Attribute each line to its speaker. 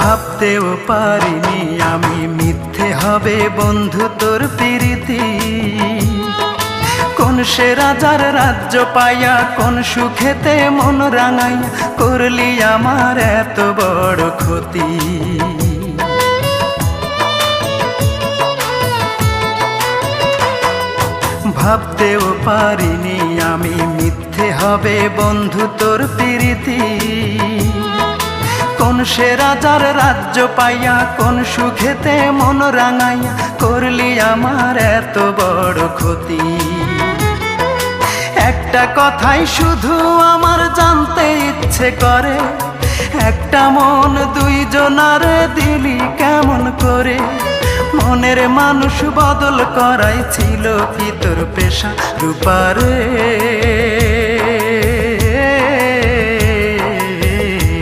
Speaker 1: ভাবতেও পারিনি আমি মিথ্যে হবে বন্ধু তোর প্রীতি। কোন সে রাজার রাজ্য পাইয়া কোন সুখেতে মন রাঙাইয়া করলি আমার এত বড় ক্ষতি। ভাবতেও পারিনি আমি মিথ্যে হবে বন্ধু তোর প্রীতি। কোন সে রাজার রাজ্য পাইয়া কোন সুখেতে মন রাঙাইয়া করলি আমার এত বড় ক্ষতি। একটা কথাই শুধু আমার জানতে ইচ্ছে করে, একটা মন দুইজনার দিলি কেমন করে? মনের মানুষ বদল করাই ছিল কি তোর পেশা রূপারে?